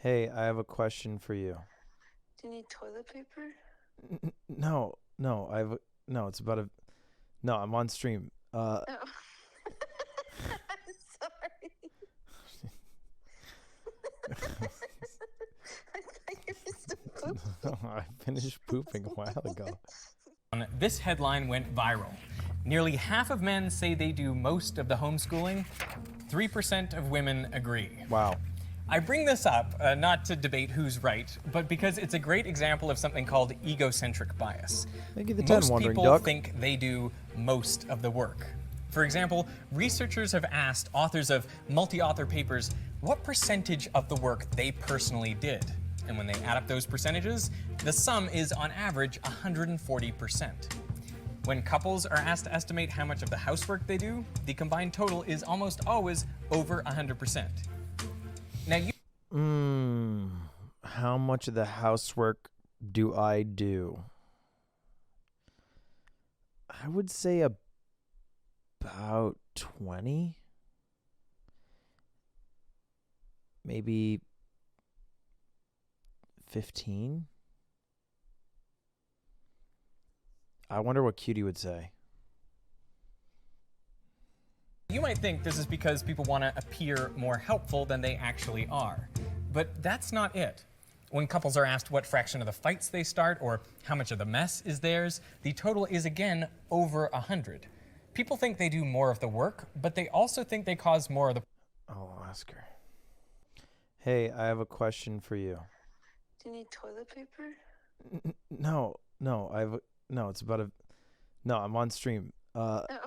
Hey, I have a question for you. Do you need toilet paper? No, no, no, it's about a no, I'm on stream. Oh. I'm sorry. I thought you were still pooping. I finished pooping a while ago. This headline went viral. Nearly half of men say they do most of the homeschooling. 3% of women agree. Wow. I bring this up not to debate who's right, but because it's a great example of something called egocentric bias. Thank you, the 10 Most wandering people duck. think they do most of the work. For example, researchers have asked authors of multi-author papers what percentage of the work they personally did. And when they add up those percentages, the sum is on average 140%. When couples are asked to estimate how much of the housework they do, the combined total is almost always over 100%. Now, How much of the housework do I do? I would say about 20. Maybe 15. I wonder what Cutie would say. you might think this is because people want to appear more helpful than they actually are. But that's not it. When couples are asked what fraction of the fights they start or how much of the mess is theirs, the total is again over 100. People think they do more of the work, but they also think they cause more of the I'll ask her. Hey, I have a question for you. Do you need toilet paper? No, no, no, it's about a no, I'm on stream. Oh. I'm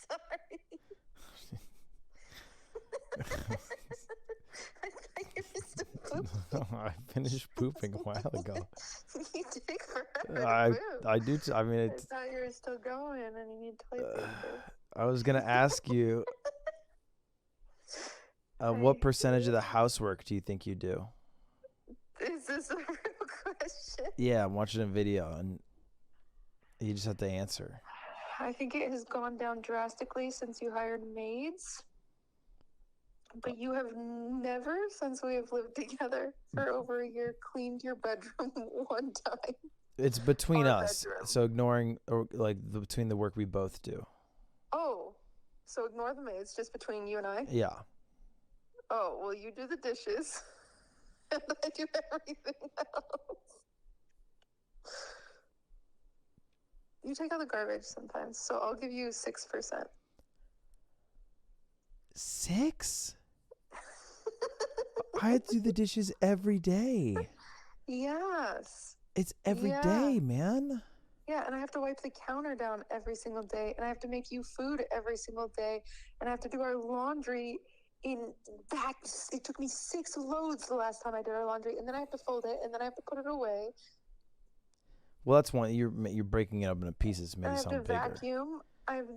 sorry. I thought you were still pooping. I finished pooping a while ago. You take forever to poop. I do. I mean, I it's. thought you were still going and you need toilet paper. I was gonna ask you, what percentage of the housework do you think you do? Is this a real question? Yeah, I'm watching a video, and you just have to answer. I think it has gone down drastically since you hired maids. But you have never, since we have lived together for over a year, cleaned your bedroom one time. It's between Our us, bedroom. so ignoring or between the work we both do. Oh, so ignore the maids, just between you and I? Yeah. Oh, well, you do the dishes, and I do everything else. You take out the garbage sometimes, so I'll give you 6%. 6? I have to do the dishes every day. Yes. It's every Yeah. day, man. Yeah, and I have to wipe the counter down every single day, and I have to make you food every single day, and I have to do our laundry in that. It took me 6 loads the last time I did our laundry, and then I have to fold it, and then I have to put it away. Well, that's one. You're breaking it up into pieces to make I it have to sound bigger. vacuum. I've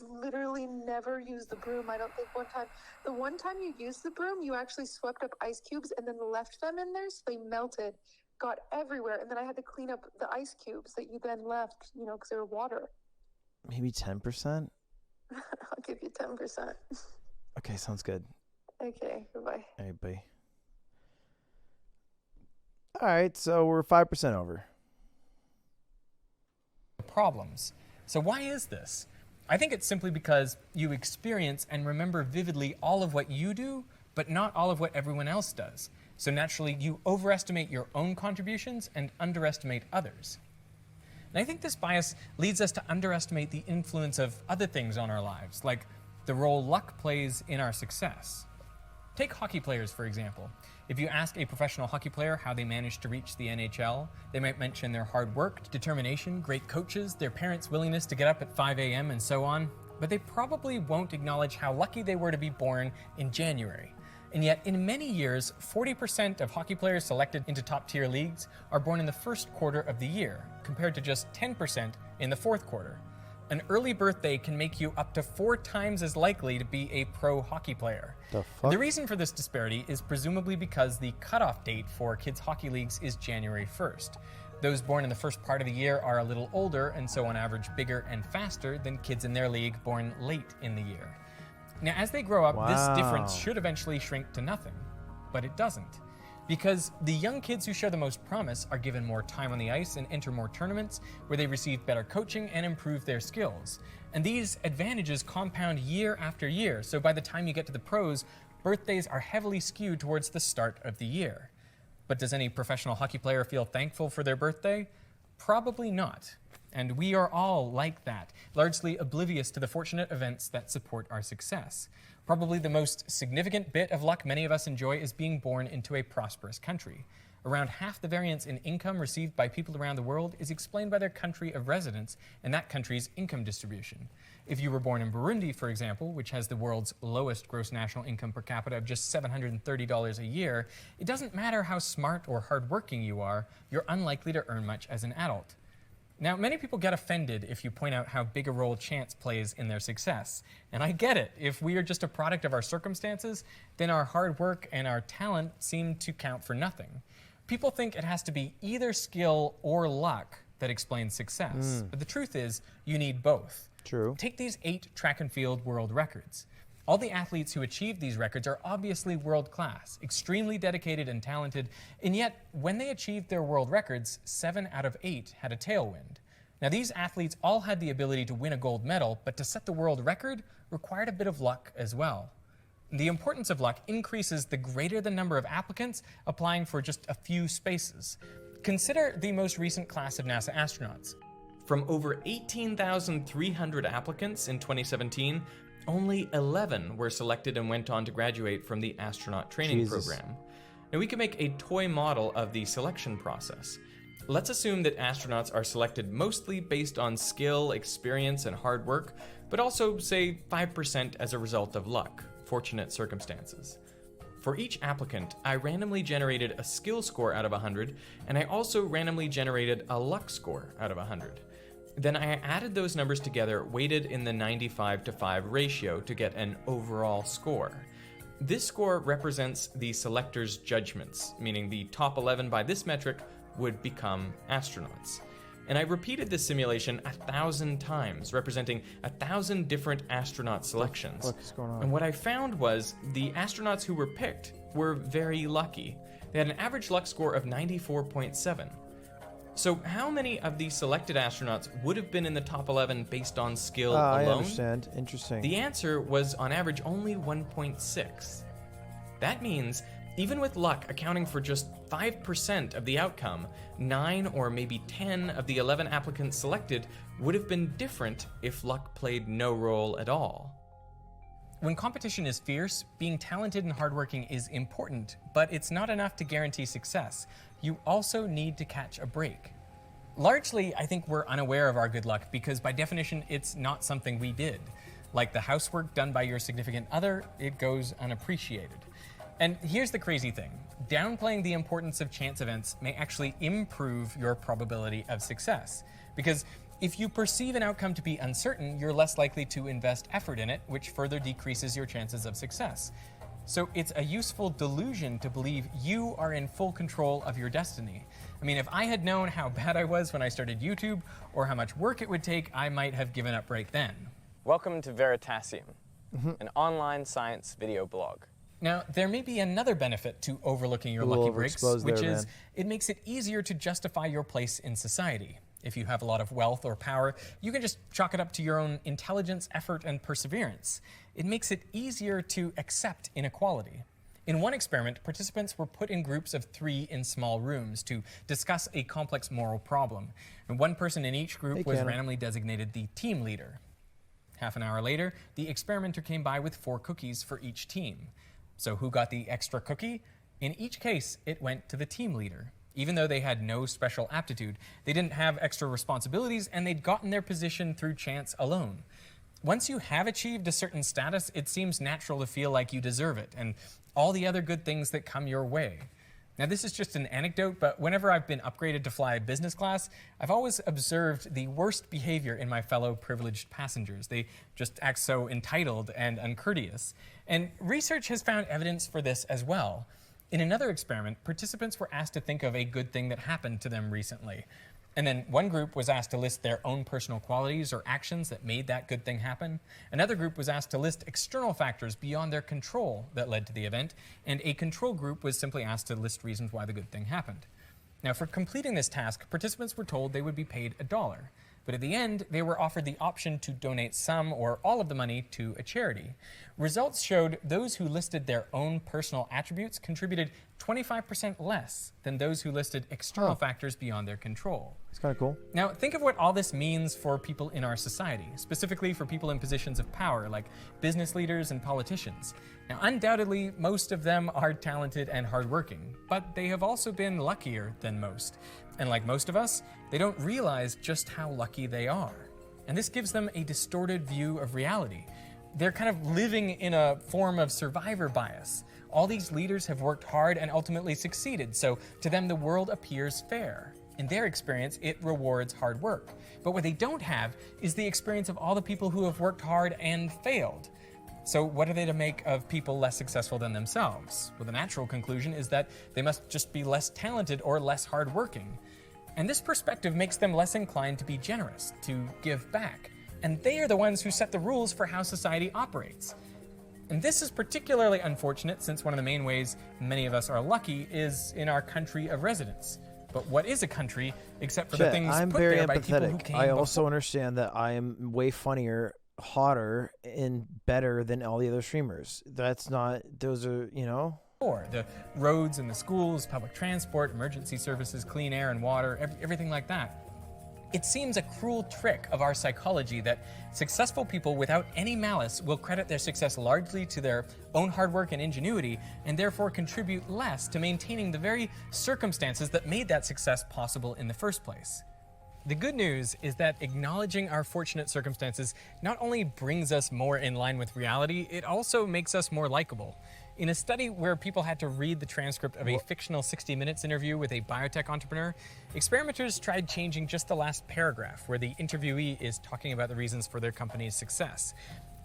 literally never used the broom. I don't think one time. The one time you used the broom, you actually swept up ice cubes and then left them in there, so they melted, got everywhere, and then I had to clean up the ice cubes that you then left, because they were water. Maybe 10%. I'll give you 10%. Okay, sounds good. Okay, goodbye. Hey, bye. All right, so we're 5% over. problems. So why is this? I think it's simply because you experience and remember vividly all of what you do, but not all of what everyone else does. So naturally, you overestimate your own contributions and underestimate others. And I think this bias leads us to underestimate the influence of other things on our lives, like the role luck plays in our success. Take hockey players, for example. If you ask a professional hockey player how they managed to reach the NHL, they might mention their hard work, determination, great coaches, their parents' willingness to get up at 5 a.m. and so on, but they probably won't acknowledge how lucky they were to be born in January. And yet, in many years, 40% of hockey players selected into top-tier leagues are born in the first quarter of the year, compared to just 10% in the fourth quarter. An early birthday can make you up to 4 times as likely to be a pro hockey player. The fuck? The reason for this disparity is presumably because the cutoff date for kids' hockey leagues is January 1st. Those born in the first part of the year are a little older and so on average bigger and faster than kids in their league born late in the year. Now, as they grow up, this difference Wow. should eventually shrink to nothing, but it doesn't. Because the young kids who show the most promise are given more time on the ice and enter more tournaments where they receive better coaching and improve their skills. And these advantages compound year after year, so by the time you get to the pros, birthdays are heavily skewed towards the start of the year. But does any professional hockey player feel thankful for their birthday? Probably not. And we are all like that, largely oblivious to the fortunate events that support our success. Probably the most significant bit of luck many of us enjoy is being born into a prosperous country. Around half the variance in income received by people around the world is explained by their country of residence and that country's income distribution. If you were born in Burundi, for example, which has the world's lowest gross national income per capita of just $730 a year, it doesn't matter how smart or hardworking you are, you're unlikely to earn much as an adult. Now, many people get offended if you point out how big a role chance plays in their success. And I get it. If we are just a product of our circumstances, then our hard work and our talent seem to count for nothing. People think it has to be either skill or luck that explains success. But the truth is, you need both. True. Take these 8 track and field world records. All the athletes who achieve these records are obviously world class, extremely dedicated and talented, and yet when they achieved their world records, 7 out of 8 had a tailwind. Now these athletes all had the ability to win a gold medal, but to set the world record required a bit of luck as well. The importance of luck increases the greater the number of applicants applying for just a few spaces. Consider the most recent class of NASA astronauts. From over 18,300 applicants in 2017, only 11 were selected and went on to graduate from the astronaut training program. Now we can make a toy model of the selection process. Let's assume that astronauts are selected mostly based on skill, experience, and hard work, but also, say, 5% as a result of luck, fortunate circumstances. For each applicant, I randomly generated a skill score out of 100, and I also randomly generated a luck score out of 100. Then I added those numbers together, weighted in the 95:5 ratio to get an overall score. This score represents the selector's judgments, meaning the top 11 by this metric would become astronauts. And I repeated this simulation 1,000 times, representing 1,000 different astronaut selections. What's going on? And what I found was the astronauts who were picked were very lucky. They had an average luck score of 94.7. So how many of the selected astronauts would have been in the top 11 based on skill alone? I understand. Interesting. The answer was on average only 1.6. That means even with luck accounting for just 5% of the outcome, 9 or maybe 10 of the 11 applicants selected would have been different if luck played no role at all. When competition is fierce, being talented and hardworking is important, but it's not enough to guarantee success. You also need to catch a break. Largely, I think we're unaware of our good luck because by definition, it's not something we did. Like the housework done by your significant other, it goes unappreciated. And here's the crazy thing. Downplaying the importance of chance events may actually improve your probability of success. Because if you perceive an outcome to be uncertain, you're less likely to invest effort in it, which further decreases your chances of success. So it's a useful delusion to believe you are in full control of your destiny. I mean, if I had known how bad I was when I started YouTube, or how much work it would take, I might have given up right then. Welcome to Veritasium, an online science video blog. Now, there may be another benefit to overlooking your A little lucky breaks, overexposed which there, is man. it makes it easier to justify your place in society. If you have a lot of wealth or power, you can just chalk it up to your own intelligence, effort, and perseverance. It makes it easier to accept inequality. In one experiment, participants were put in groups of 3 in small rooms to discuss a complex moral problem. And one person in each group was randomly designated the team leader. Half an hour later, the experimenter came by with 4 cookies for each team. So who got the extra cookie? In each case, it went to the team leader. Even though they had no special aptitude, they didn't have extra responsibilities, and they'd gotten their position through chance alone. Once you have achieved a certain status, it seems natural to feel like you deserve it, and all the other good things that come your way. Now, this is just an anecdote, but whenever I've been upgraded to fly business class, I've always observed the worst behavior in my fellow privileged passengers. They just act so entitled and uncourteous. And research has found evidence for this as well. In another experiment, participants were asked to think of a good thing that happened to them recently. And then one group was asked to list their own personal qualities or actions that made that good thing happen. Another group was asked to list external factors beyond their control that led to the event. And a control group was simply asked to list reasons why the good thing happened. Now, for completing this task, participants were told they would be paid $1. But at the end, they were offered the option to donate some or all of the money to a charity. Results showed those who listed their own personal attributes contributed 25% less than those who listed external factors beyond their control. It's kind of cool. Now, think of what all this means for people in our society, specifically for people in positions of power, like business leaders and politicians. Now, undoubtedly, most of them are talented and hardworking, but they have also been luckier than most. And like most of us, they don't realize just how lucky they are. And this gives them a distorted view of reality. They're kind of living in a form of survivor bias. All these leaders have worked hard and ultimately succeeded, so to them the world appears fair. In their experience, it rewards hard work. But what they don't have is the experience of all the people who have worked hard and failed. So what are they to make of people less successful than themselves? Well, the natural conclusion is that they must just be less talented or less hardworking. And this perspective makes them less inclined to be generous, to give back. And they are the ones who set the rules for how society operates. And this is particularly unfortunate since one of the main ways many of us are lucky is in our country of residence. But what is a country except for the things I'm put very there by people who empathetic. came I also understand that I am way funnier, hotter, and better than all the other streamers. That's not, those are, you know? before. The roads and the schools, public transport, emergency services, clean air and water, everything like that. It seems a cruel trick of our psychology that successful people without any malice will credit their success largely to their own hard work and ingenuity, and therefore contribute less to maintaining the very circumstances that made that success possible in the first place. The good news is that acknowledging our fortunate circumstances not only brings us more in line with reality, it also makes us more likable. In a study where people had to read the transcript of a fictional 60 Minutes interview with a biotech entrepreneur, experimenters tried changing just the last paragraph where the interviewee is talking about the reasons for their company's success.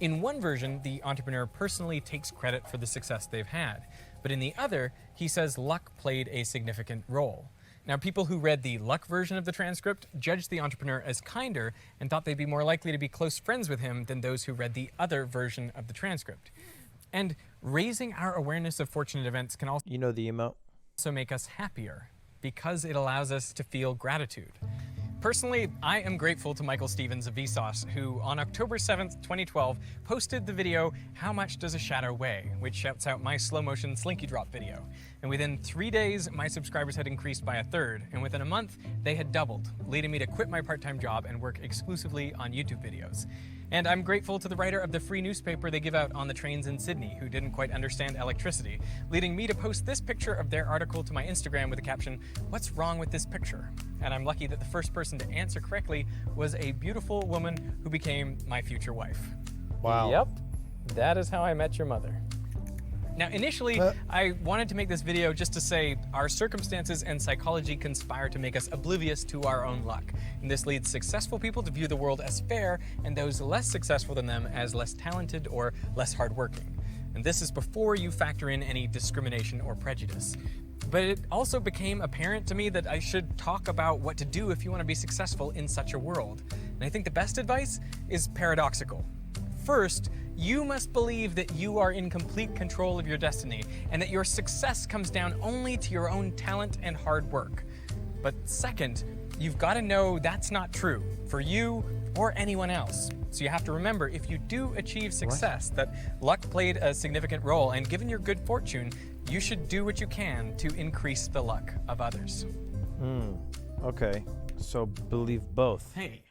In one version, the entrepreneur personally takes credit for the success they've had, but in the other, he says luck played a significant role. Now, people who read the luck version of the transcript judged the entrepreneur as kinder and thought they'd be more likely to be close friends with him than those who read the other version of the transcript. And raising our awareness of fortunate events can also, You know the emote? make us happier because it allows us to feel gratitude. Personally, I am grateful to Michael Stevens of Vsauce, who on October 7th, 2012, posted the video, How Much Does a Shadow Weigh?, which shouts out my slow motion slinky drop video. And within 3 days, my subscribers had increased by 1/3, and within a month, they had doubled, leading me to quit my part-time job and work exclusively on YouTube videos. And I'm grateful to the writer of the free newspaper they give out on the trains in Sydney, who didn't quite understand electricity, leading me to post this picture of their article to my Instagram with the caption, "What's wrong with this picture?" And I'm lucky that the first person to answer correctly was a beautiful woman who became my future wife. Wow. Yep, that is how I met your mother. Now, initially, I wanted to make this video just to say our circumstances and psychology conspire to make us oblivious to our own luck. And this leads successful people to view the world as fair and those less successful than them as less talented or less hardworking. And this is before you factor in any discrimination or prejudice. But it also became apparent to me that I should talk about what to do if you want to be successful in such a world. And I think the best advice is paradoxical. First, you must believe that you are in complete control of your destiny and that your success comes down only to your own talent and hard work. But second, you've got to know that's not true for you or anyone else. So you have to remember, if you do achieve success, that luck played a significant role, and given your good fortune, you should do what you can to increase the luck of others. Okay, so believe both. Hey.